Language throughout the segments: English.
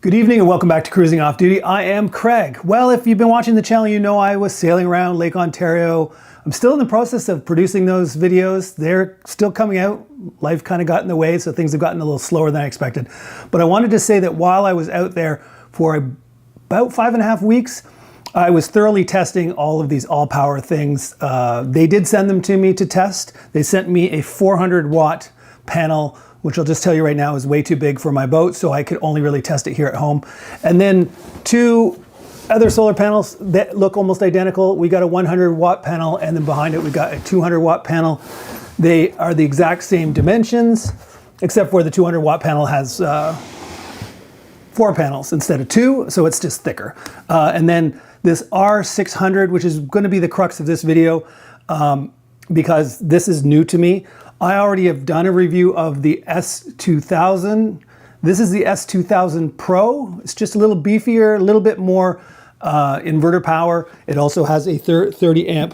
Good evening and welcome back to Cruising Off Duty. I am Craig. Well, if you've been watching the channel, you know I was sailing around Lake Ontario. I'm still in the process of producing those videos. They're still coming out. Life kind of got in the way, so things have gotten a little slower than I expected. But I wanted to say that while I was out there for about 5.5 weeks, I was thoroughly testing all of these ALLPOWER things. They did send them to me to test. They sent me a 400 watt panel, which I'll just tell you right now is way too big for my boat, so I could only really test it here at home. And then 2 other solar panels that look almost identical. We got a 100 watt panel, and then behind it we got a 200 watt panel. They are the exact same dimensions, except for the 200 watt panel has 4 panels instead of 2, so it's just thicker. And then this R600, which is going to be the crux of this video, because this is new to me. I already have done a review of the S2000. This is the S2000 Pro. It's just a little beefier, a little bit more inverter power. It also has a 30 amp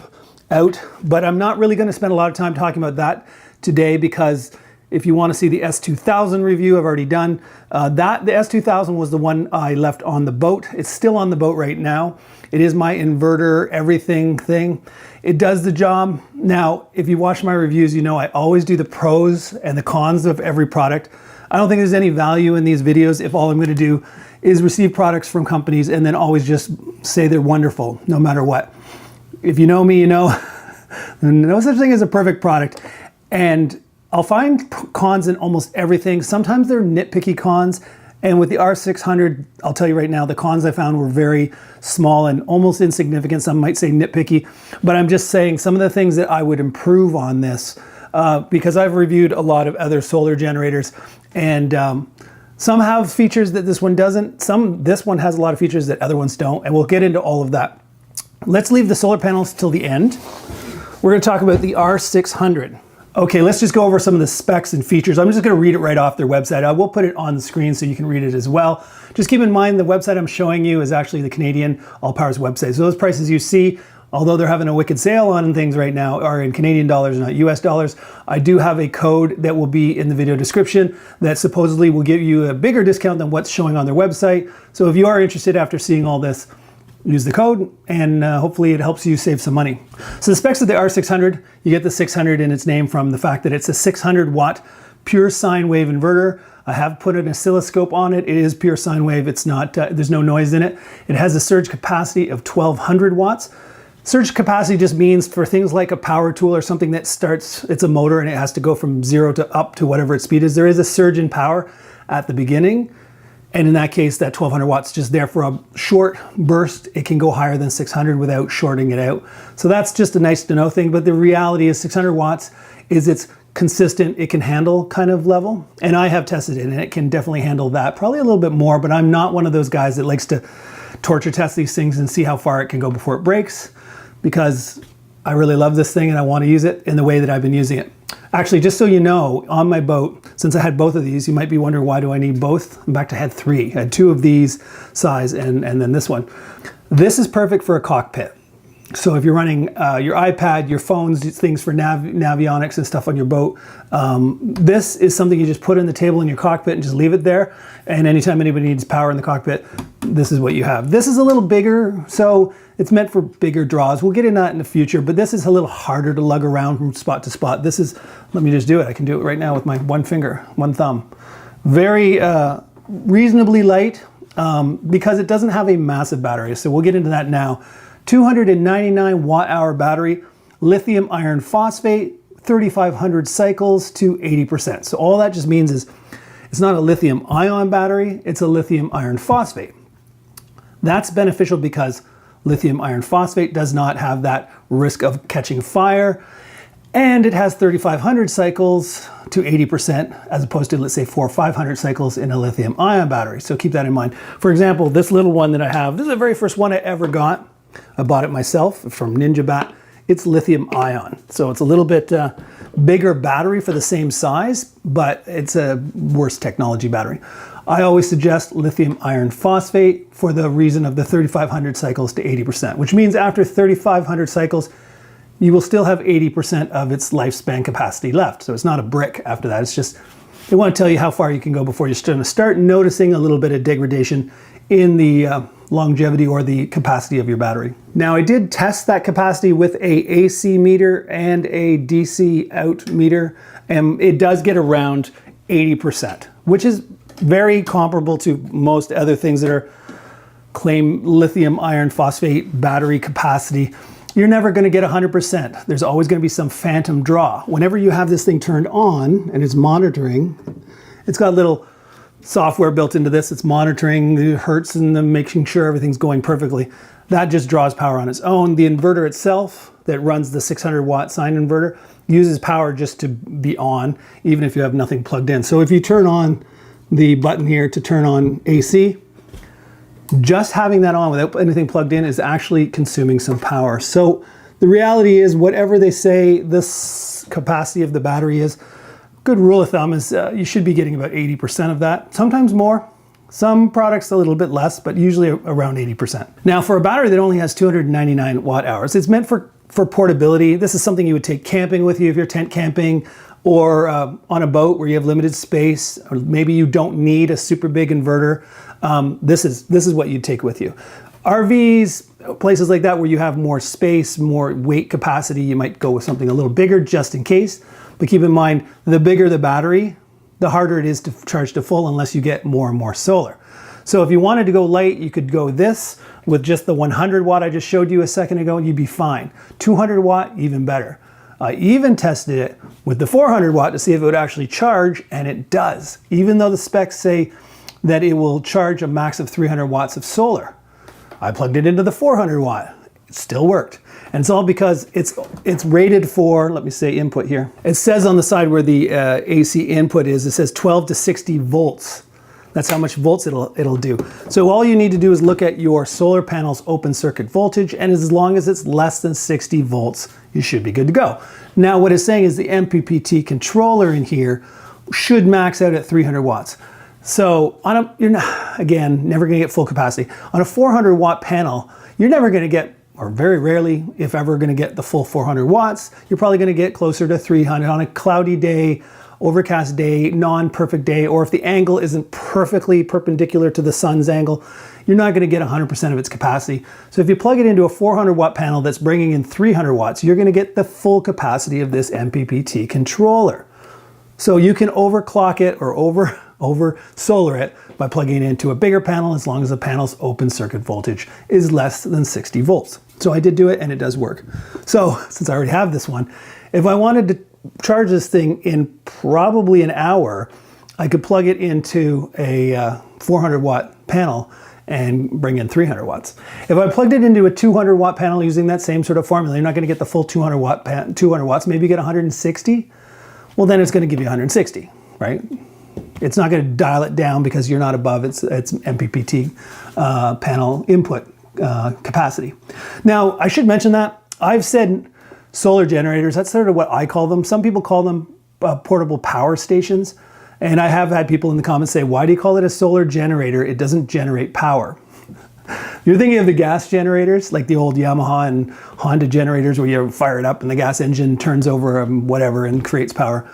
out, but I'm not really going to spend a lot of time talking about that today, because if you want to see the S2000 review, I've already done that. The S2000 was the one I left on the boat. It's still on the boat right now. It is my inverter everything thing. It does the job. Now, if you watch my reviews, you know I always do the pros and the cons of every product. I don't think there's any value in these videos if all I'm going to do is receive products from companies and then always just say they're wonderful, no matter what. If you know me, you know no such thing as a perfect product. And I'll find cons in almost everything. Sometimes they're nitpicky cons. And with the R600, I'll tell you right now, the cons I found were very small and almost insignificant. Some might say nitpicky, but I'm just saying some of the things that I would improve on this, because I've reviewed a lot of other solar generators, and some have features that this one doesn't. This one has a lot of features that other ones don't, and we'll get into all of that. Let's leave the solar panels till the end. We're going to talk about the R600. Okay, let's just go over some of the specs and features. I'm just going to read it right off their website. I will put it on the screen so you can read it as well. Just keep in mind the website I'm showing you is actually the Canadian ALLPOWERS website. So those prices you see, although they're having a wicked sale on things right now, are in Canadian dollars, not US dollars. I do have a code that will be in the video description that supposedly will give you a bigger discount than what's showing on their website. So if you are interested after seeing all this, use the code, and hopefully it helps you save some money. So the specs of the R600, you get the 600 in its name from the fact that it's a 600 watt pure sine wave inverter. I have put an oscilloscope on it. It is pure sine wave. It's not, there's no noise in it. It has a surge capacity of 1200 watts. Surge capacity just means for things like a power tool or something that starts, it's a motor and it has to go from 0 to up to whatever its speed is. There is a surge in power at the beginning. And in that case, that 1200 watts just there for a short burst. It can go higher than 600 without shorting it out. So that's just a nice to know thing. But the reality is 600 watts is its consistent, it can handle kind of level. And I have tested it and it can definitely handle that. Probably a little bit more, but I'm not one of those guys that likes to torture test these things and see how far it can go before it breaks, because I really love this thing and I want to use it in the way that I've been using it. Actually, just so you know, on my boat, since I had both of these, you might be wondering, why do I need both? In fact, I had 3. I had 2 of these size and then this one. This is perfect for a cockpit. So if you're running your iPad, your phones, things for navionics and stuff on your boat, this is something you just put in the table in your cockpit and just leave it there. And anytime anybody needs power in the cockpit, this is what you have. This is a little bigger, so it's meant for bigger draws. We'll get into that in the future, but this is a little harder to lug around from spot to spot. This is, let me just do it. I can do it right now with my one finger, one thumb. Very reasonably light, because it doesn't have a massive battery. So we'll get into that now. 299 watt hour battery, lithium iron phosphate, 3,500 cycles to 80%. So all that just means is it's not a lithium ion battery, it's a lithium iron phosphate. That's beneficial because lithium iron phosphate does not have that risk of catching fire, and it has 3,500 cycles to 80% as opposed to, let's say, 400 or 500 cycles in a lithium ion battery. So keep that in mind. For example, this little one that I have, this is the very first one I ever got. I bought it myself from Ninja Bat. It's lithium ion. So it's a little bit bigger battery for the same size, but it's a worse technology battery. I always suggest lithium iron phosphate for the reason of the 3,500 cycles to 80%, which means after 3,500 cycles, you will still have 80% of its lifespan capacity left. So it's not a brick after that. It's just they want to tell you how far you can go before you're going to start noticing a little bit of degradation in the longevity or the capacity of your battery. Now, I did test that capacity with a AC meter and a DC out meter, and it does get around 80%, which is very comparable to most other things that are claim lithium iron phosphate battery capacity. You're never going to get 100%. There's always going to be some phantom draw. Whenever you have this thing turned on and it's monitoring, it's got a little software built into this. It's monitoring the hertz and making sure everything's going perfectly. That just draws power on its own. The inverter itself that runs the 600 watt sine inverter uses power just to be on, even if you have nothing plugged in. So if you turn on the button here to turn on AC, just having that on without anything plugged in is actually consuming some power. So the reality is, whatever they say this capacity of the battery is, good rule of thumb is you should be getting about 80% of that, sometimes more. Some products a little bit less, but usually around 80%. Now, for a battery that only has 299 watt hours, it's meant for portability. This is something you would take camping with you if you're tent camping, or on a boat where you have limited space, or maybe you don't need a super big inverter. This is what you'd take with you. RVs, places like that where you have more space, more weight capacity, you might go with something a little bigger just in case. But keep in mind, the bigger the battery, the harder it is to charge to full unless you get more and more solar. So if you wanted to go light, you could go this with just the 100 watt I just showed you a second ago, and you'd be fine. 200 watt, even better. I even tested it with the 400 watt to see if it would actually charge, and it does. Even though the specs say that it will charge a max of 300 watts of solar. I plugged it into the 400 watt. It still worked. And it's all because it's rated for, let me say input here. It says on the side where the AC input is, it says 12 to 60 volts. That's how much volts it'll do. So all you need to do is look at your solar panel's open circuit voltage, and as long as it's less than 60 volts, you should be good to go. Now, what it's saying is the MPPT controller in here should max out at 300 watts. So you're not, again, never gonna get full capacity. On a 400 watt panel, you're never gonna get, or very rarely, if ever, gonna get the full 400 watts. You're probably gonna get closer to 300 on a cloudy day, overcast day, non-perfect day, or if the angle isn't perfectly perpendicular to the sun's angle, you're not gonna get 100% of its capacity. So if you plug it into a 400 watt panel that's bringing in 300 watts, you're gonna get the full capacity of this MPPT controller. So you can overclock it or over solar it by plugging it into a bigger panel, as long as the panel's open circuit voltage is less than 60 volts. So I did do it, and it does work. So since I already have this one, if I wanted to charge this thing in probably an hour, I could plug it into a 400 watt panel and bring in 300 watts. If I plugged it into a 200 watt panel using that same sort of formula, you're not going to get the full 200 watts, maybe you get 160. Well, then it's going to give you 160, right? It's not going to dial it down because you're not above its MPPT panel input capacity. Now, I should mention that I've said solar generators, that's sort of what I call them. Some people call them portable power stations. And I have had people in the comments say, why do you call it a solar generator? It doesn't generate power. You're thinking of the gas generators, like the old Yamaha and Honda generators where you fire it up and the gas engine turns over whatever and creates power.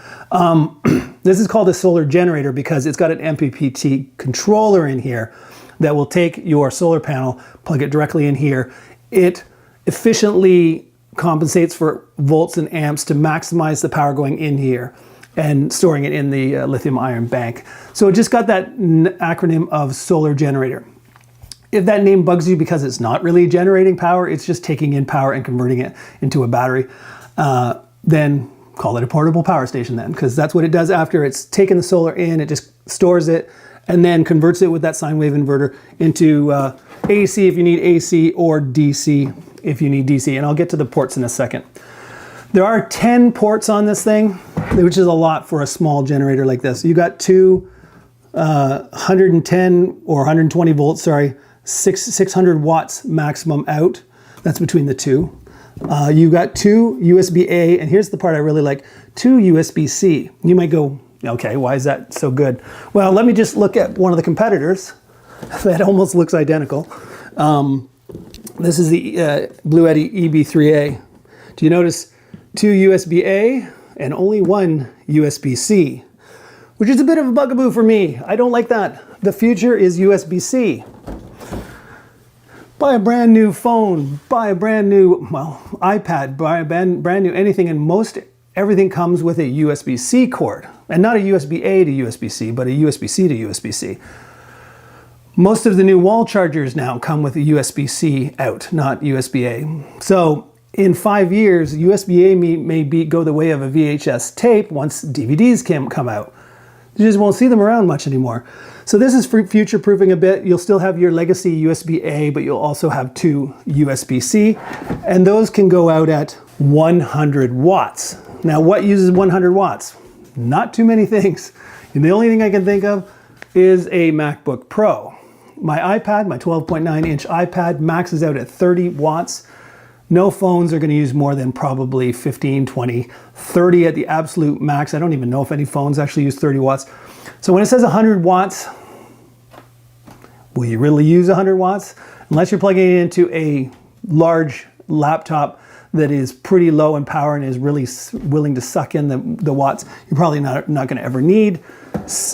This is called a solar generator because it's got an MPPT controller in here that will take your solar panel, plug it directly in here. It efficiently compensates for volts and amps to maximize the power going in here and storing it in the lithium ion bank. So it just got that acronym of solar generator. If that name bugs you because it's not really generating power, it's just taking in power and converting it into a battery, then call it a portable power station then, because that's what it does after it's taken the solar in, it just stores it and then converts it with that sine wave inverter into AC if you need AC or DC if you need DC. And I'll get to the ports in a second. There are 10 ports on this thing, which is a lot for a small generator like this. You got two 110 or 120 volts, sorry, 600 watts maximum out. That's between the two. You got two USB-A, and here's the part I really like, two USB-C. You might go, okay, why is that so good? Well, let me just look at one of the competitors that almost looks identical. This is the Blue Eddy EB3A. Do you notice two USB-A and only one USB-C? which is a bit of a bugaboo for me. I don't like that. The future is USB-C. Buy a brand new phone, buy a brand new, well, iPad, buy a brand new anything, and everything comes with a USB-C cord. And not a USB-A to USB-C, but a USB-C to USB-C. Most of the new wall chargers now come with a USB-C out, not USB-A. So in 5 years, USB-A may go the way of a VHS tape once DVDs can come out. You just won't see them around much anymore. So this is future-proofing a bit. You'll still have your legacy USB-A, but you'll also have 2 USB-C, and those can go out at 100 watts. Now, what uses 100 watts? Not too many things. And the only thing I can think of is a MacBook Pro. My iPad, my 12.9-inch iPad, maxes out at 30 watts. No phones are going to use more than probably 15, 20, 30 at the absolute max. I don't even know if any phones actually use 30 watts. So when it says 100 watts, will you really use 100 watts? Unless you're plugging it into a large laptop that is pretty low in power and is really willing to suck in the watts, you're probably not going to ever need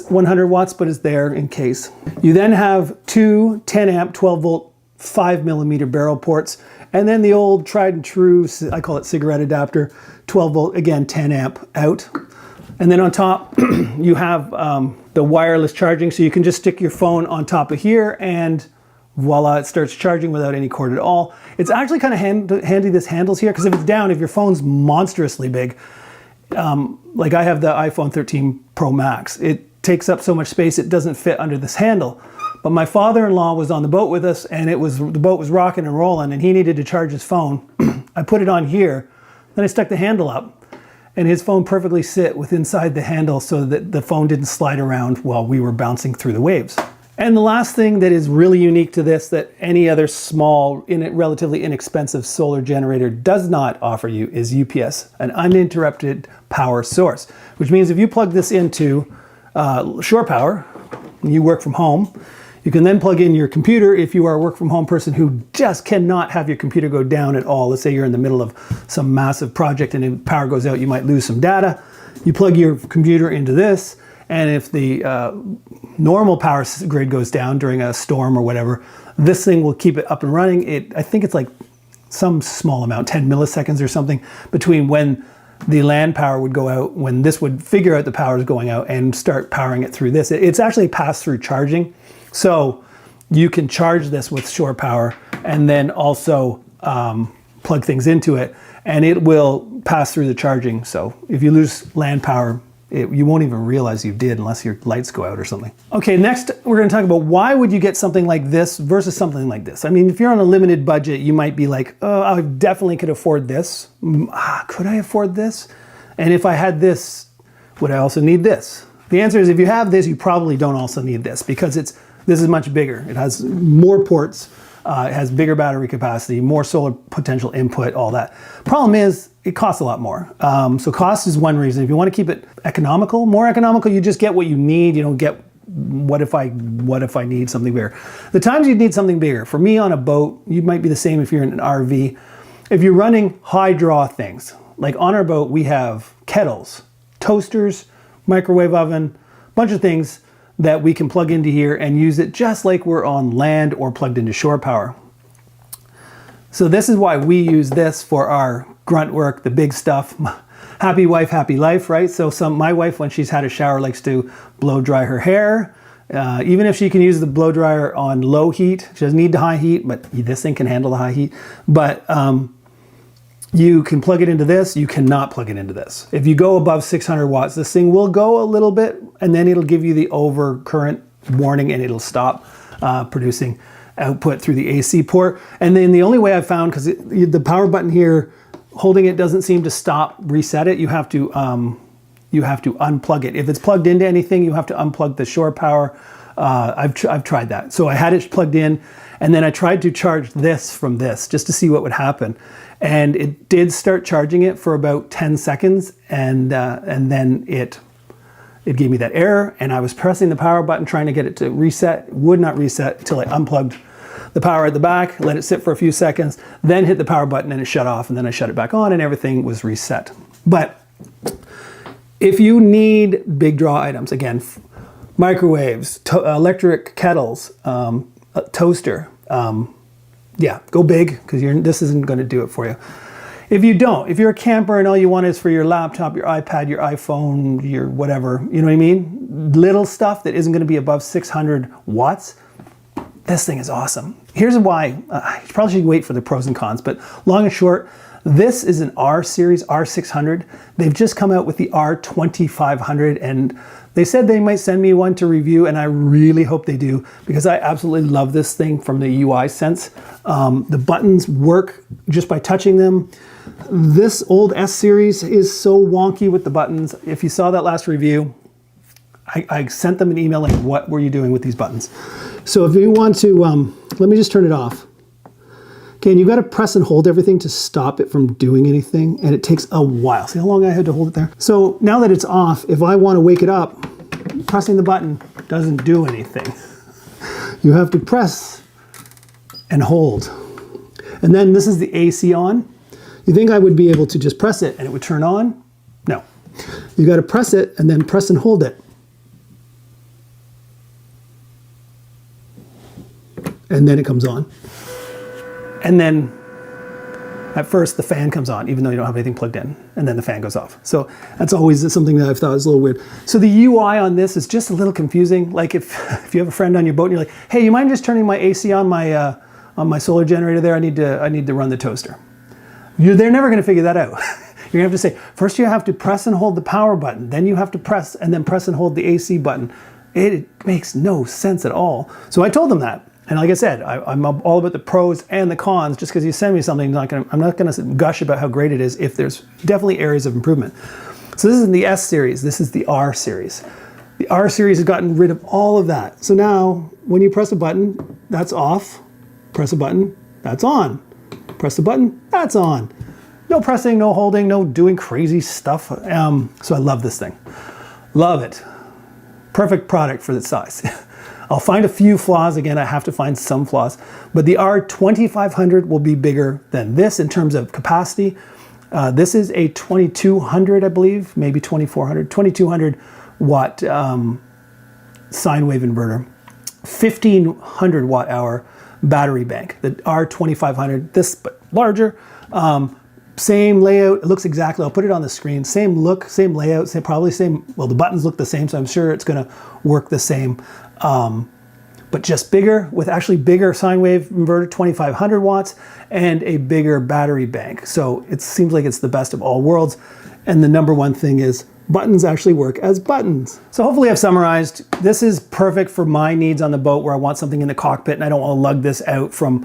100 watts, but it's there in case. You then have 2 10 amp, 12 volt, 5mm barrel ports, and then the old tried and true, I call it cigarette adapter, 12 volt, again 10 amp out. And then on top, you have the wireless charging, so you can just stick your phone on top of here and voila, it starts charging without any cord at all. It's actually kind of handy, this handles here, because if it's down, if your phone's monstrously big, like I have the iPhone 13 Pro Max, it takes up so much space it doesn't fit under this handle. But my father-in-law was on the boat with us, and the boat was rocking and rolling, and he needed to charge his phone. I put it on here, then I stuck the handle up, and his phone perfectly sit inside the handle so that the phone didn't slide around while we were bouncing through the waves. And the last thing that is really unique to this that any other small, relatively inexpensive solar generator does not offer you is UPS, an uninterrupted power source, which means if you plug this into shore power, and you work from home, you can then plug in your computer if you are a work from home person who just cannot have your computer go down at all. Let's say you're in the middle of some massive project and if power goes out, you might lose some data. You plug your computer into this, and if the normal power grid goes down during a storm or whatever, this thing will keep it up and running. I think it's like some small amount, 10 milliseconds or something, between when the land power would go out, when this would figure out the power is going out and start powering it through this. It's actually pass-through charging. So you can charge this with shore power and then also plug things into it, and it will pass through the charging. So if you lose land power, you won't even realize you did unless your lights go out or something. Okay, next we're going to talk about why would you get something like this versus something like this. I mean, if you're on a limited budget, you might be like, oh, I definitely could afford this. Could I afford this? And if I had this, would I also need this? The answer is if you have this, you probably don't also need this, because this is much bigger. It has more ports, it has bigger battery capacity, more solar potential input, all that. Problem is, it costs a lot more. So cost is one reason. If you want to keep it economical, more economical, you just get what you need. You don't get what if I need something bigger. The times you need something bigger, for me on a boat, you might be the same if you're in an RV. If you're running high draw things, like on our boat, we have kettles, toasters, microwave oven, bunch of things that we can plug into here and use it just like we're on land or plugged into shore power. So this is why we use this for our grunt work, the big stuff. Happy wife, happy life, right? So my wife, when she's had a shower, likes to blow dry her hair. Even if she can use the blow dryer on low heat, she doesn't need the high heat, but this thing can handle the high heat. But you can plug it into this, you cannot plug it into this. If you go above 600 watts, this thing will go a little bit, and then it'll give you the overcurrent warning and it'll stop producing output through the AC port. And then the only way I've found, because the power button here, holding it doesn't seem to stop, reset it. You have to unplug it. If it's plugged into anything, you have to unplug the shore power. I've tried that. So I had it plugged in, and then I tried to charge this from this just to see what would happen. And it did start charging it for about 10 seconds, and then it gave me that error, and I was pressing the power button trying to get it to reset. It would not reset until I unplugged the power at the back, let it sit for a few seconds, then hit the power button and it shut off, and then I shut it back on and everything was reset. But If you need big draw items, again, microwaves, electric kettles, a toaster, yeah, go big, because this isn't going to do it for you. If you don't, if you're a camper and all you want is for your laptop, your iPad, your iPhone, your whatever, you know what I mean? Little stuff that isn't going to be above 600 watts, this thing is awesome. Here's why. You probably should wait for the pros and cons, but long and short, this is an R series, R600. They've just come out with the R2500, and they said they might send me one to review, and I really hope they do, because I absolutely love this thing from the UI sense. The buttons work just by touching them. This old S series is so wonky with the buttons. If you saw that last review, I sent them an email like, what were you doing with these buttons? So if you want to, let me just turn it off. Okay, and you got to press and hold everything to stop it from doing anything, and it takes a while. See how long I had to hold it there? So now that it's off, if I want to wake it up, pressing the button doesn't do anything. You have to press and hold. And then this is the AC on. You think I would be able to just press it and it would turn on? No. You got to press it and then press and hold it. And then it comes on. And then at first the fan comes on, even though you don't have anything plugged in, and then the fan goes off. So that's always something that I've thought is a little weird. So the UI on this is just a little confusing. Like if you have a friend on your boat and you're like, hey, you mind just turning my AC on my solar generator there? I need to run the toaster. They're never going to figure that out. You're going to have to say, first you have to press and hold the power button, then you have to press and hold the AC button. It makes no sense at all. So I told them that. And like I said, I'm all about the pros and the cons. Just because you send me something, I'm not going to gush about how great it is if there's definitely areas of improvement. So this is the S series. This is the R series. The R series has gotten rid of all of that. So now when you press a button, that's off. Press a button, that's on. Press the button, that's on. No pressing, no holding, no doing crazy stuff. So I love this thing. Love it. Perfect product for its size. I'll find a few flaws. Again, I have to find some flaws. But the R2500 will be bigger than this in terms of capacity. This is a 2200, I believe, maybe 2400, 2200 watt sine wave inverter. 1500 watt hour battery bank. The R2500, this but larger. Same layout, it looks exactly, I'll put it on the screen. Same look, same layout, probably same, well, the buttons look the same, so I'm sure it's gonna work the same. But just bigger, with actually bigger sine wave inverter, 2500 watts, and a bigger battery bank. So it seems like it's the best of all worlds. And the number one thing is buttons actually work as buttons. So hopefully I've summarized. This is perfect for my needs on the boat where I want something in the cockpit and I don't want to lug this out from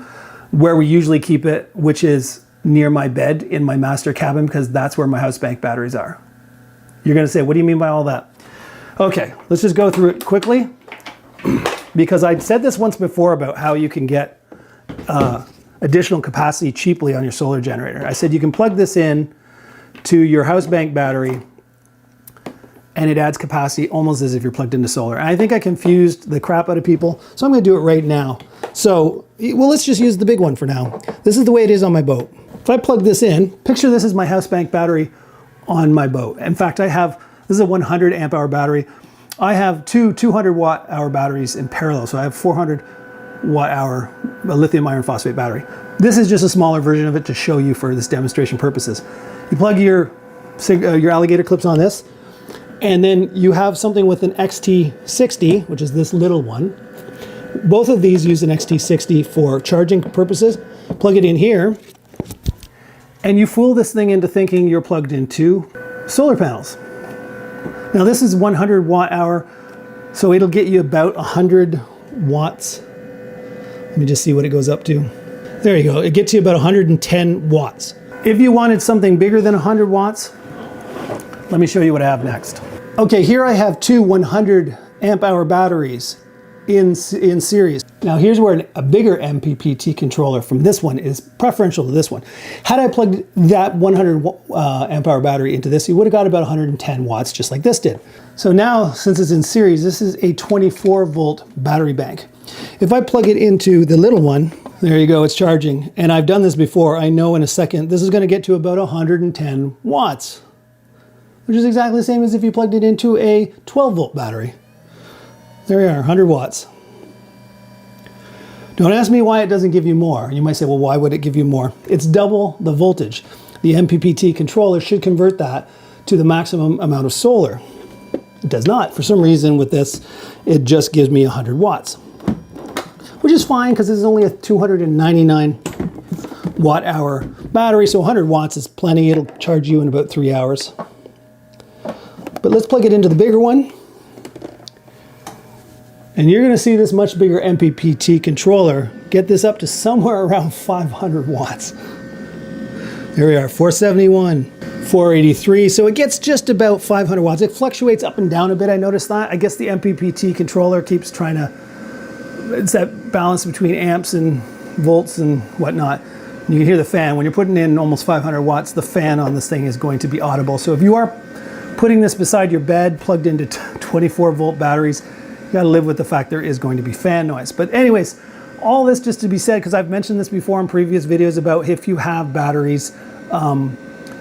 where we usually keep it, which is near my bed in my master cabin, because that's where my house bank batteries are. You're gonna say, what do you mean by all that? Okay, let's just go through it quickly, because I said this once before about how you can get additional capacity cheaply on your solar generator. I said you can plug this in to your house bank battery and it adds capacity almost as if you're plugged into solar. And I think I confused the crap out of people, so I'm gonna do it right now. So, well, let's just use the big one for now. This is the way it is on my boat. If I plug this in, picture this is my house bank battery on my boat. In fact, this is a 100 amp hour battery. I have two 200 watt hour batteries in parallel. So I have 400 watt hour lithium iron phosphate battery. This is just a smaller version of it to show you for this demonstration purposes. You plug your alligator clips on this, and then you have something with an XT60, which is this little one. Both of these use an XT60 for charging purposes. Plug it in here, and you fool this thing into thinking you're plugged into solar panels. Now this is 100 watt hour, so it'll get you about 100 watts. Let me just see what it goes up to. There you go, it gets you about 110 watts. If you wanted something bigger than 100 watts, let me show you what I have next. Okay, here I have two 100 amp hour batteries in series. Now here's where a bigger MPPT controller from this one is preferential to this one. Had I plugged that 100 amp hour battery into this, you would have got about 110 watts just like this did. So now, since it's in series, this is a 24 volt battery bank. If I plug it into the little one, there you go, it's charging. And I've done this before, I know in a second, this is gonna get to about 110 watts. which is exactly the same as if you plugged it into a 12 volt battery. There we are, 100 watts. Don't ask me why it doesn't give you more. You might say, well, why would it give you more? It's double the voltage. The MPPT controller should convert that to the maximum amount of solar. It does not. For some reason with this, it just gives me 100 watts, which is fine because this is only a 299 watt hour battery, so 100 watts is plenty. It'll charge you in about 3 hours. But let's plug it into the bigger one. And you're going to see this much bigger MPPT controller get this up to somewhere around 500 watts. There we are, 471, 483. So it gets just about 500 watts. It fluctuates up and down a bit. I noticed that. I guess the MPPT controller keeps trying to, it's that balance between amps and volts and whatnot. And you can hear the fan. When you're putting in almost 500 watts, the fan on this thing is going to be audible. So if you are putting this beside your bed, plugged into 24 volt batteries, you gotta live with the fact there is going to be fan noise. But anyways, all this just to be said, because I've mentioned this before in previous videos about if you have batteries,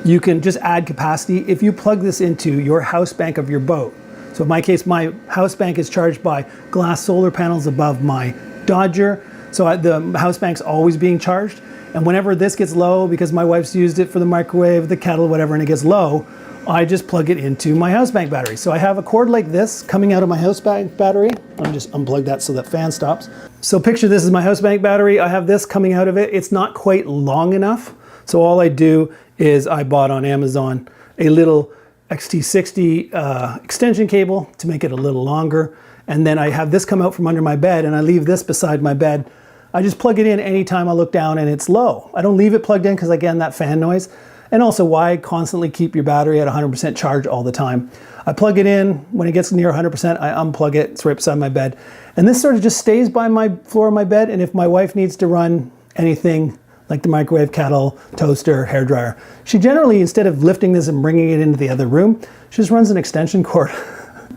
you can just add capacity. If you plug this into your house bank of your boat, so in my case, my house bank is charged by glass solar panels above my Dodger. So the house bank's always being charged. And whenever this gets low, because my wife's used it for the microwave, the kettle, whatever, and it gets low, I just plug it into my house bank battery. So I have a cord like this coming out of my house bank battery. I'll just unplug that so that fan stops. So picture this is my house bank battery. I have this coming out of it. It's not quite long enough. So all I do is I bought on Amazon a little XT60 extension cable to make it a little longer. And then I have this come out from under my bed and I leave this beside my bed. I just plug it in anytime I look down and it's low. I don't leave it plugged in because again, that fan noise. And also, why constantly keep your battery at 100% charge all the time? I plug it in, when it gets near 100%, I unplug it, it's right beside my bed. And this sort of just stays by my floor of my bed, and if my wife needs to run anything like the microwave, kettle, toaster, hairdryer, she generally, instead of lifting this and bringing it into the other room, she just runs an extension cord.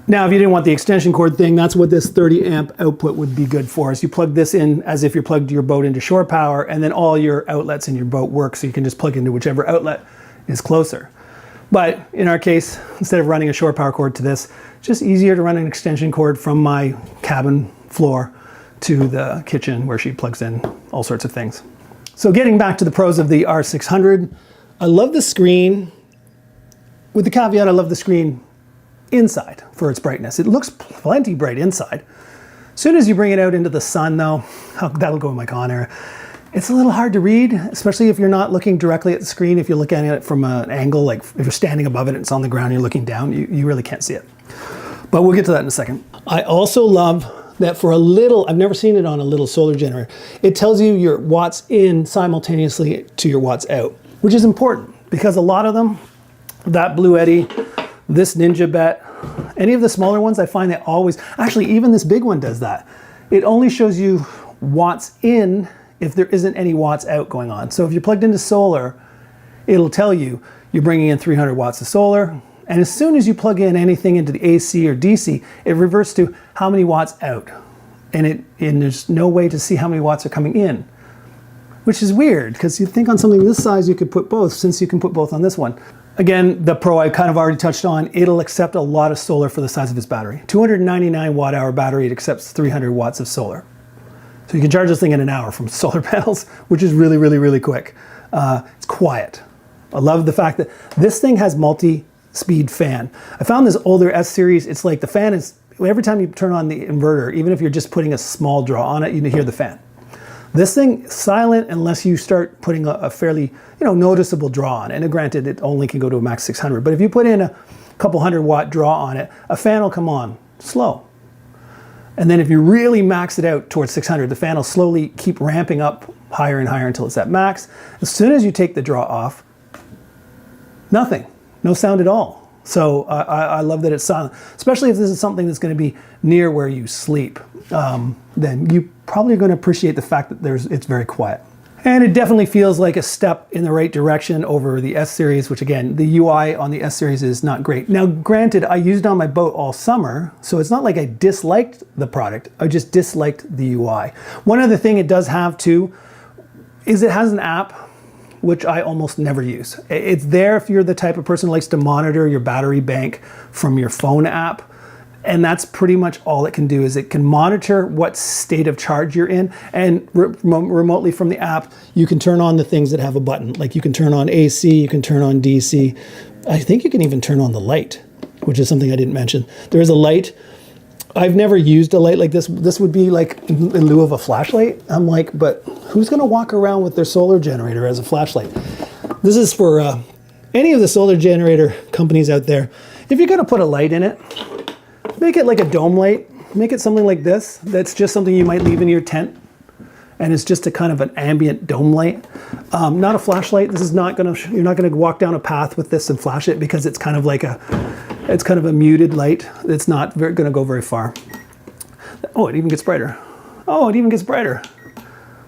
Now, if you didn't want the extension cord thing, that's what this 30 amp output would be good for. Is you plug this in as if you're plugged your boat into shore power, and then all your outlets in your boat work, so you can just plug into whichever outlet is closer. But in our case, instead of running a shore power cord to this, it's just easier to run an extension cord from my cabin floor to the kitchen where she plugs in all sorts of things. So getting back to the pros of the R600, I love the screen. With the caveat, I love the screen inside for its brightness. It looks plenty bright inside. As soon as you bring it out into the sun though, that'll go in my con area. It's a little hard to read, especially if you're not looking directly at the screen. If you're looking at it from an angle, like if you're standing above it and it's on the ground and you're looking down, you really can't see it. But we'll get to that in a second. I also love that for a little, I've never seen it on a little solar generator, it tells you your watts in simultaneously to your watts out, which is important because a lot of them, that Blue Eddy, this Ninja Bet, any of the smaller ones, I find that always, actually even this big one does that. It only shows you watts in if there isn't any watts out going on. So if you're plugged into solar, it'll tell you you're bringing in 300 watts of solar. And as soon as you plug in anything into the AC or DC, it reverts to how many watts out. And there's no way to see how many watts are coming in, which is weird because you think on something this size you could put both, since you can put both on this one. Again, the Pro I kind of already touched on, it'll accept a lot of solar for the size of its battery. 299 watt hour battery, it accepts 300 watts of solar. So you can charge this thing in an hour from solar panels, which is really, really, really quick. It's quiet. I love the fact that this thing has multi-speed fan. I found this older S series, it's like the fan is, every time you turn on the inverter, even if you're just putting a small draw on it, you hear the fan. This thing is silent unless you start putting a fairly noticeable draw on it. And granted, it only can go to a max 600, but if you put in a couple 100-watt draw on it, a fan will come on slow. And then if you really max it out towards 600, the fan will slowly keep ramping up higher and higher until it's at max. As soon as you take the draw off, nothing, no sound at all. So I love that it's silent, especially if this is something that's going to be near where you sleep. Then you probably are going to appreciate the fact that it's very quiet. And it definitely feels like a step in the right direction over the S series, which again, the UI on the S series is not great. Now, granted, I used it on my boat all summer, so it's not like I disliked the product, I just disliked the UI. One other thing it does have too, is it has an app which I almost never use. It's there if you're the type of person who likes to monitor your battery bank from your phone app. And that's pretty much all it can do, is it can monitor what state of charge you're in, and remotely from the app, you can turn on the things that have a button. Like you can turn on AC, you can turn on DC. I think you can even turn on the light, which is something I didn't mention. There is a light. I've never used a light like this. This would be like in lieu of a flashlight. I'm like, but who's gonna walk around with their solar generator as a flashlight? This is for any of the solar generator companies out there. If you're gonna put a light in it, make it like a dome light. Make it something like this. That's just something you might leave in your tent. And it's just a kind of an ambient dome light. Not a flashlight. This is not gonna, you're not gonna walk down a path with this and flash it, because it's kind of like it's kind of a muted light. It's not gonna go very far. Oh, it even gets brighter. Oh, it even gets brighter.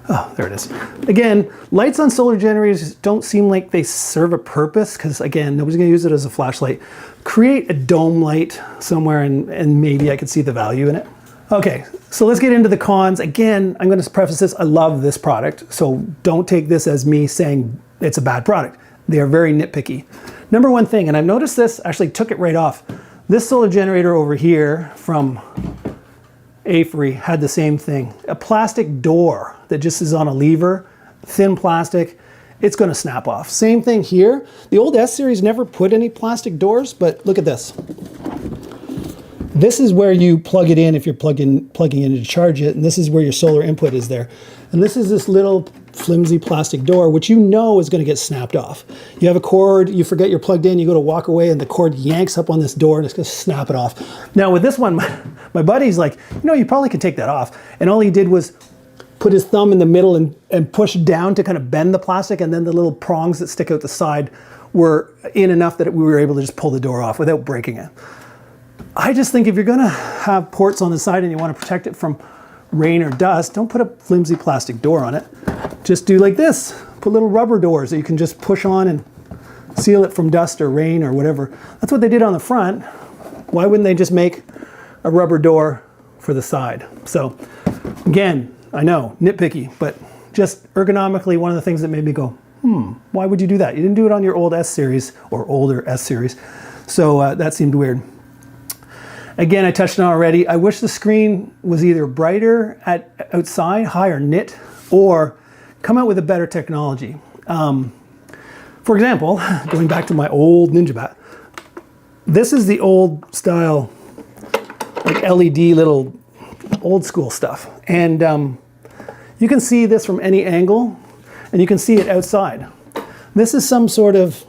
Oh, there it is. Again, lights on solar generators don't seem like they serve a purpose, because again, nobody's gonna use it as a flashlight. Create a dome light somewhere, and maybe I could see the value in it. Okay, so let's get into the cons. Again, I'm gonna preface this, I love this product, so don't take this as me saying it's a bad product. They are very nitpicky. Number one thing, and I've noticed this, actually took it right off. This solar generator over here from Avery had the same thing. A plastic door that just is on a lever, thin plastic, it's gonna snap off. Same thing here. The old S-Series never put any plastic doors, but look at this. This is where you plug it in if you're plugging in to charge it, and this is where your solar input is there. And this is this little flimsy plastic door, which you know is gonna get snapped off. You have a cord, you forget you're plugged in, you go to walk away, and the cord yanks up on this door and it's gonna snap it off. Now with this one, my buddy's like, you probably can take that off. And all he did was put his thumb in the middle and push down to kind of bend the plastic, and then the little prongs that stick out the side were in enough that we were able to just pull the door off without breaking it. I just think if you're gonna have ports on the side and you wanna protect it from rain or dust, don't put a flimsy plastic door on it. Just do like this. Put little rubber doors that you can just push on and seal it from dust or rain or whatever. That's what they did on the front. Why wouldn't they just make a rubber door for the side? So again, I know, nitpicky, but just ergonomically, one of the things that made me go, why would you do that? You didn't do it on your old S-Series or older S-Series. So that seemed weird. Again, I touched on it already. I wish the screen was either brighter outside, higher nit, or come out with a better technology. For example, going back to my old Ninja Bat, this is the old style, like LED little old school stuff. And you can see this from any angle, and you can see it outside. This is some sort of,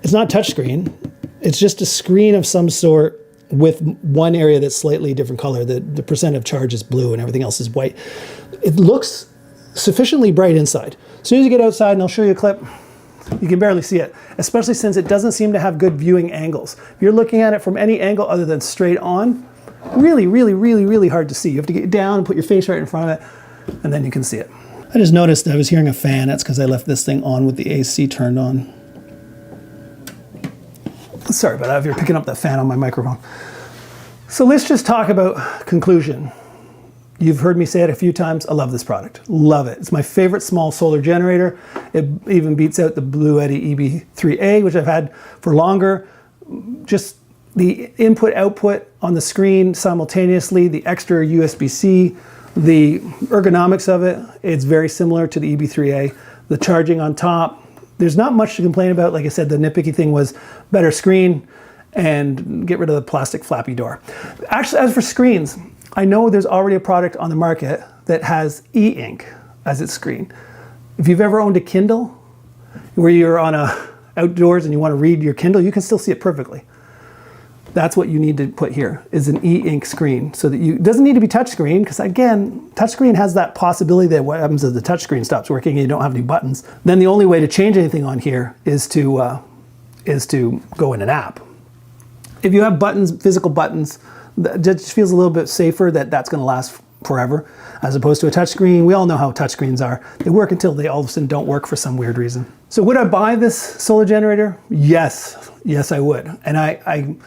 it's not touchscreen, it's just a screen of some sort with one area that's slightly different color. The percent of charge is blue and everything else is white. It looks sufficiently bright inside. As soon as you get outside, and I'll show you a clip, you can barely see it, especially since it doesn't seem to have good viewing angles. If you're looking at it from any angle other than straight on, really, really, really, really hard to see. You have to get down and put your face right in front of it, and then you can see it. I just noticed that I was hearing a fan. That's because I left this thing on with the AC turned on. Sorry about that if you're picking up that fan on my microphone. So let's just talk about conclusion. You've heard me say it a few times. I love this product. Love it. It's my favorite small solar generator. It even beats out the Blue Eddy EB3A, which I've had for longer. Just the input output on the screen simultaneously, the extra USB-C, the ergonomics of it, it's very similar to the EB3A. The charging on top, there's not much to complain about. Like I said, the nitpicky thing was better screen and get rid of the plastic flappy door. Actually, as for screens, I know there's already a product on the market that has e-ink as its screen. If you've ever owned a Kindle, where you're on outdoors and you want to read your Kindle, you can still see it perfectly. That's what you need to put here, is an e-ink screen. So that it doesn't need to be touchscreen, because again, touchscreen has that possibility that what happens if the touchscreen stops working and you don't have any buttons. Then the only way to change anything on here is to go in an app. If you have buttons, physical buttons, that just feels a little bit safer that that's going to last forever, as opposed to a touchscreen. We all know how touchscreens are. They work until they all of a sudden don't work for some weird reason. So would I buy this solar generator? Yes, I would. And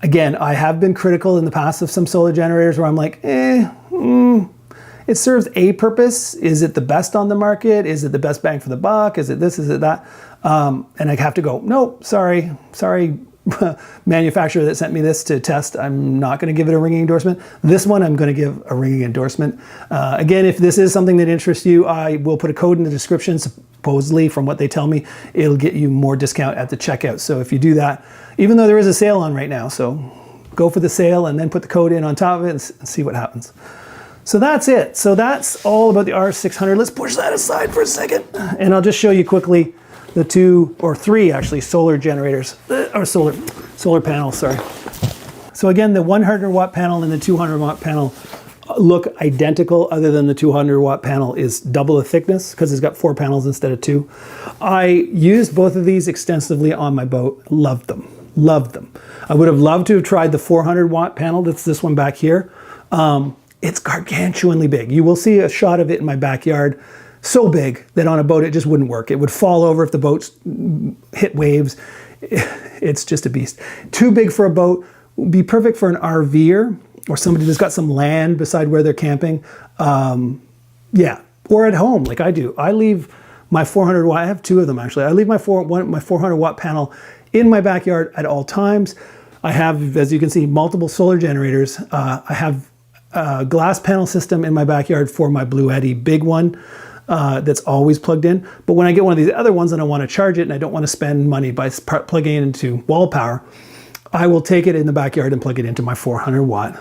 again, I have been critical in the past of some solar generators where I'm like, if It serves a purpose. Is it the best on the market? Is it the best bang for the buck? Is it this? Is it that? And I have to go, nope, sorry, manufacturer that sent me this to test. I'm not going to give it a ringing endorsement. This one I'm going to give a ringing endorsement. Again, if this is something that interests you, I will put a code in the description. Supposedly, from what they tell me, it'll get you more discount at the checkout. So if you do that, even though there is a sale on right now, so go for the sale and then put the code in on top of it and see what happens. So that's it. So that's all about the R600. Let's push that aside for a second. And I'll just show you quickly the 2 or 3 actually solar generators, or solar panels, sorry. So again, the 100 watt panel and the 200 watt panel look identical, other than the 200 watt panel is double the thickness because it's got 4 panels instead of 2. I used both of these extensively on my boat. Loved them. Loved them. I would have loved to have tried the 400 watt panel. That's this one back here. It's gargantuanly big. You will see a shot of it in my backyard. So big that on a boat it just wouldn't work. It would fall over if the boats hit waves. It's just a beast. Too big for a boat. Would be perfect for an RVer or somebody that's got some land beside where they're camping. Yeah, or at home like I do. I leave my 400 watt, I have 2 of them actually. I leave my 400 watt panel in my backyard at all times. I have, as you can see, multiple solar generators. I have a glass panel system in my backyard for my Blue Eddy big one. That's always plugged in. But when I get one of these other ones and I want to charge it and I don't want to spend money by plugging it into wall power, I will take it in the backyard and plug it into my 400 watt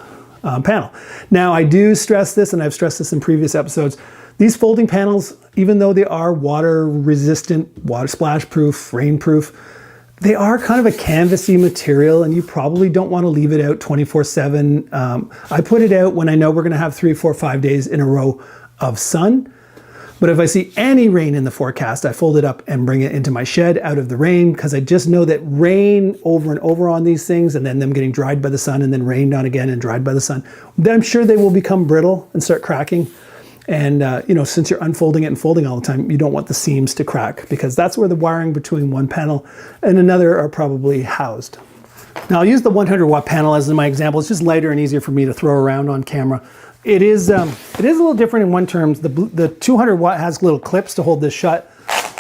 panel. Now I do stress this, and I've stressed this in previous episodes, these folding panels, even though they are water resistant, water splash proof, rain proof, they are kind of a canvasy material and you probably don't want to leave it out 24/7. I put it out when I know we're going to have 3, 4, 5 days in a row of sun. But if I see any rain in the forecast, I fold it up and bring it into my shed out of the rain, because I just know that rain over and over on these things and then them getting dried by the sun and then rained on again and dried by the sun, then I'm sure they will become brittle and start cracking. And you know, since you're unfolding it and folding all the time, you don't want the seams to crack, because that's where the wiring between one panel and another are probably housed. Now I'll use the 100 watt panel as my example. It's just lighter and easier for me to throw around on camera. It is a little different in one terms. The 200 watt has little clips to hold this shut.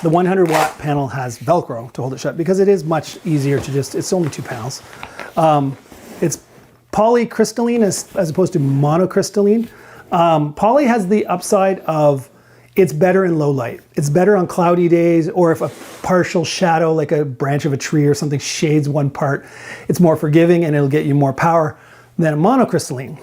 The 100 watt panel has Velcro to hold it shut, because it is much easier to just, it's only 2 panels. It's polycrystalline as opposed to monocrystalline. Poly has the upside of it's better in low light. It's better on cloudy days, or if a partial shadow like a branch of a tree or something shades one part, it's more forgiving and it'll get you more power than a monocrystalline.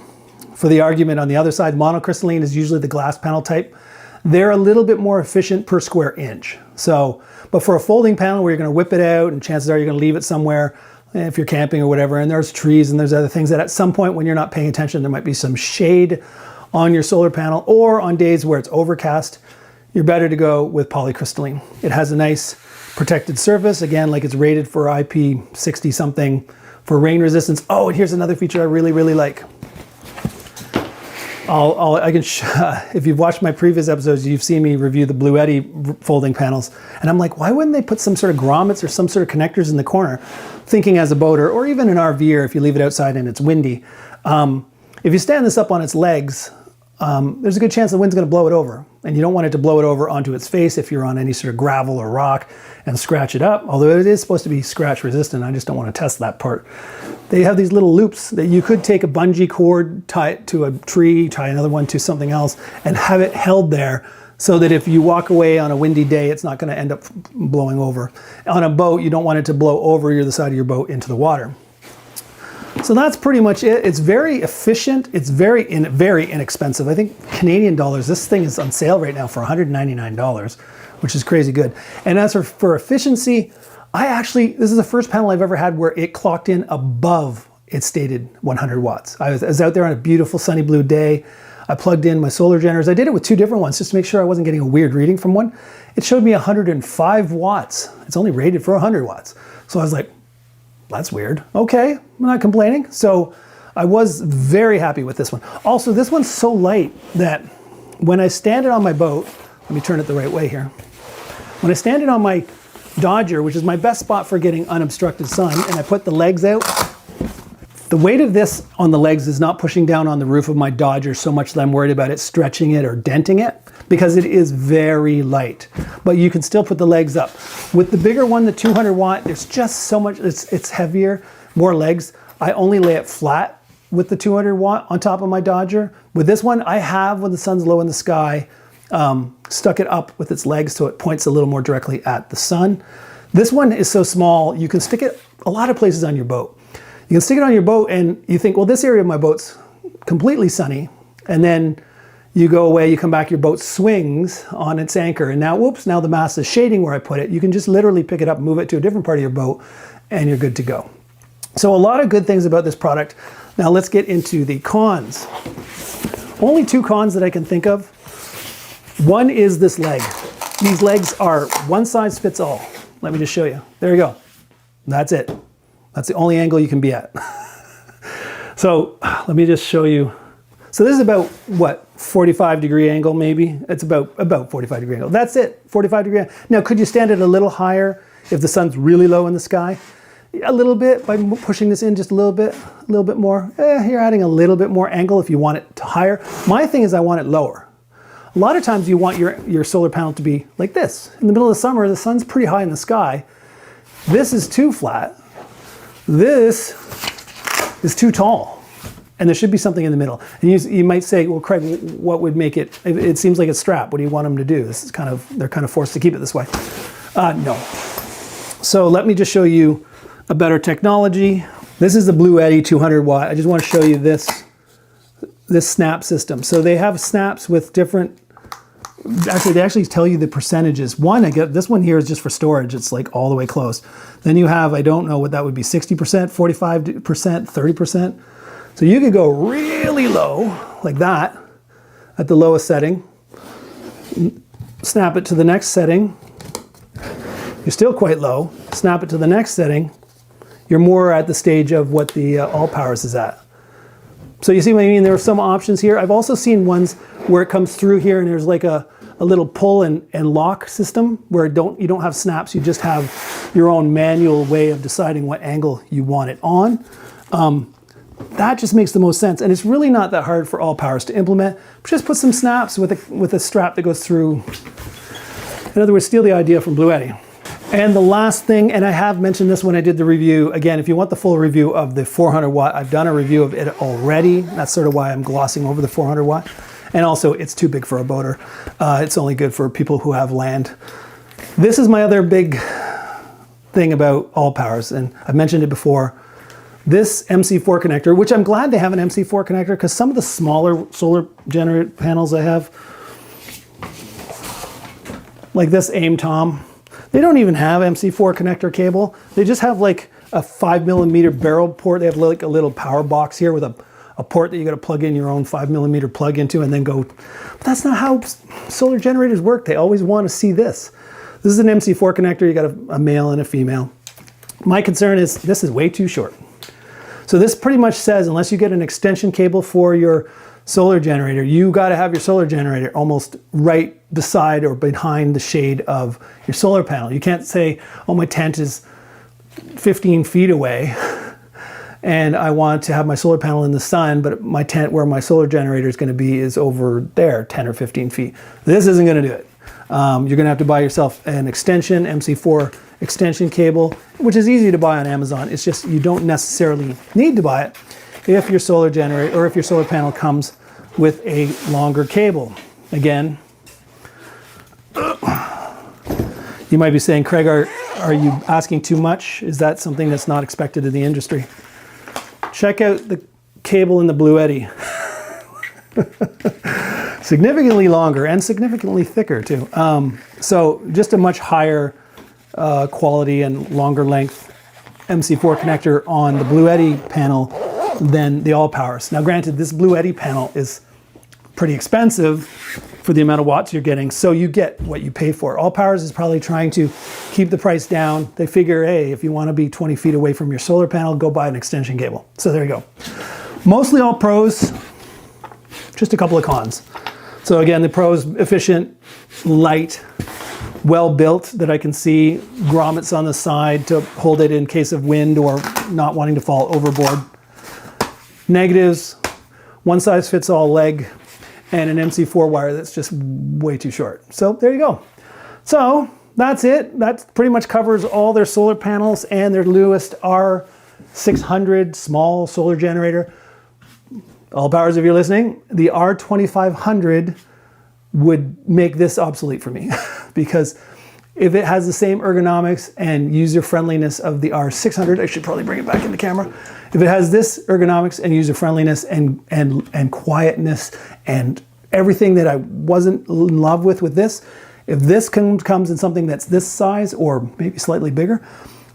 For the argument on the other side, monocrystalline is usually the glass panel type. They're a little bit more efficient per square inch. So, but for a folding panel where you're going to whip it out and chances are you're going to leave it somewhere if you're camping or whatever, and there's trees and there's other things that at some point when you're not paying attention, there might be some shade on your solar panel, or on days where it's overcast, you're better to go with polycrystalline. It has a nice protected surface. Again, like it's rated for IP60 something for rain resistance. Oh, and here's another feature I really, really like. If you've watched my previous episodes, you've seen me review the Blue Eddy folding panels. And I'm like, why wouldn't they put some sort of grommets or some sort of connectors in the corner? Thinking as a boater, or even an RVer if you leave it outside and it's windy. If you stand this up on its legs, there's a good chance the wind's going to blow it over. And you don't want it to blow it over onto its face if you're on any sort of gravel or rock and scratch it up. Although it is supposed to be scratch resistant, I just don't want to test that part. They have these little loops that you could take a bungee cord, tie it to a tree, tie another one to something else, and have it held there so that if you walk away on a windy day, it's not going to end up blowing over. On a boat, you don't want it to blow over the side of your boat into the water. So that's pretty much it. It's very efficient. It's very inexpensive. I think Canadian dollars, this thing is on sale right now for $199, which is crazy good. And as for efficiency, this is the first panel I've ever had where it clocked in above its stated 100 watts. I was out there on a beautiful sunny blue day. I plugged in my solar generators. I did it with 2 different ones just to make sure I wasn't getting a weird reading from one. It showed me 105 watts. It's only rated for 100 watts. So I was like, that's weird. Okay, I'm not complaining. So I was very happy with this one. Also, this one's so light that when I stand it on my boat, let me turn it the right way here. When I stand it on my Dodger, which is my best spot for getting unobstructed sun, and I put the legs out, The weight of this on the legs is not pushing down on the roof of my Dodger so much that I'm worried about it stretching it or denting it, because it is very light. But you can still put the legs up. With the bigger one, the 200 watt, there's just so much, it's heavier, more legs. I only lay it flat with the 200 watt on top of my Dodger. With this one, I have, when the sun's low in the sky, stuck it up with its legs so it points a little more directly at the sun. This one is so small, you can stick it a lot of places on your boat. You can stick it on your boat and you think, well, this area of my boat's completely sunny. And then you go away, you come back, your boat swings on its anchor. And now, whoops, now the mast is shading where I put it. You can just literally pick it up, move it to a different part of your boat, and you're good to go. So a lot of good things about this product. Now let's get into the cons. Only 2 cons that I can think of. One is this leg. These legs are one size fits all. Let me just show you. There you go. That's it. That's the only angle you can be at. So let me just show you. So this is about, what, 45-degree angle maybe? It's about 45-degree angle. That's it, 45-degree. Now, could you stand it a little higher if the sun's really low in the sky? A little bit, by pushing this in just a little bit more. You're adding a little bit more angle if you want it higher. My thing is I want it lower. A lot of times you want your solar panel to be like this. In the middle of the summer, the sun's pretty high in the sky. This is too flat. This is too tall, and there should be something in the middle. And you might say, well, Craig, what would make it, it seems like a strap. What do you want them to do? This is they're kind of forced to keep it this way. No. So let me just show you a better technology. This is the Blue Eddy 200 watt. I just want to show you this snap system. So they have snaps with different, actually they actually tell you the percentages. One, I get this one here is just for storage. It's like all the way close. Then you have, I don't know what that would be, 60%, 45%, 30%. So you could go really low like that at the lowest setting. Snap it to the next setting. You're still quite low. Snap it to the next setting. You're more at the stage of what the ALLPOWERS is at. So you see what I mean? There are some options here. I've also seen ones where it comes through here and there's like a little pull and lock system where you don't have snaps, you just have your own manual way of deciding what angle you want it on. That just makes the most sense, and it's really not that hard for ALLPOWERS to implement. Just put some snaps with a strap that goes through. In other words, steal the idea from Blue Eddy. And the last thing, and I have mentioned this when I did the review, again, if you want the full review of the 400 watt, I've done a review of it already. That's sort of why I'm glossing over the 400 watt. And also, it's too big for a boater. It's only good for people who have land. This is my other big thing about ALLPOWERS, and I've mentioned it before. This MC4 connector, which I'm glad they have an MC4 connector, because some of the smaller solar generator panels I have, like this AIM Tom, they don't even have MC4 connector cable. They just have like a 5mm barrel port. They have like a little power box here with a port that you got to plug in your own 5mm plug into and then go. But that's not how solar generators work. They always want to see this. This is an MC4 connector. You got a male and a female. My concern is this is way too short. So this pretty much says, unless you get an extension cable for your solar generator, you got to have your solar generator almost right beside or behind the shade of your solar panel. You can't say, oh, my tent is 15 feet away and I want to have my solar panel in the sun, but my tent where my solar generator is going to be is over there 10 or 15 feet. This isn't going to do it. You're going to have to buy yourself an extension, MC4 extension cable, which is easy to buy on Amazon. It's just you don't necessarily need to buy it if your solar generator or if your solar panel comes with a longer cable. Again, you might be saying, Craig, are you asking too much? Is that something that's not expected in the industry? Check out the cable in the Blue Eddy. Significantly longer and significantly thicker too. So just a much higher quality and longer length MC4 connector on the Blue Eddy panel than the ALLPOWERS. Now granted, this Blue Eddy panel is pretty expensive for the amount of watts you're getting, so you get what you pay for. ALLPOWERS is probably trying to keep the price down. They figure, hey, if you want to be 20 feet away from your solar panel, go buy an extension cable. So there you go. Mostly all pros, just a couple of cons. So again, the pros, efficient, light, well built that I can see, grommets on the side to hold it in case of wind or not wanting to fall overboard. negatives, one size fits all leg, and an MC4 wire that's just way too short. So there you go. So that's it. That pretty much covers all their solar panels and their newest R600 small solar generator. ALLPOWERS, if you're listening, the R2500 would make this obsolete for me because if it has the same ergonomics and user friendliness of the R600, I should probably bring it back into camera. If it has this ergonomics and user friendliness and quietness and everything that I wasn't in love with this, if this comes in something that's this size or maybe slightly bigger,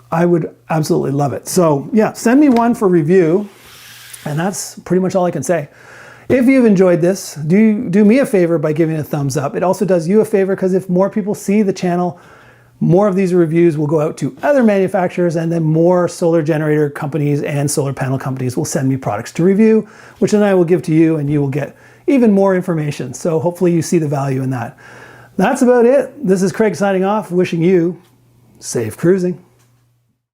I would absolutely love it. So yeah, send me one for review, and that's pretty much all I can say. If you've enjoyed this, do me a favor by giving it a thumbs up. It also does you a favor because if more people see the channel, more of these reviews will go out to other manufacturers, and then more solar generator companies and solar panel companies will send me products to review, which then I will give to you, and you will get even more information. So hopefully you see the value in that. That's about it. This is Craig signing off, wishing you safe cruising.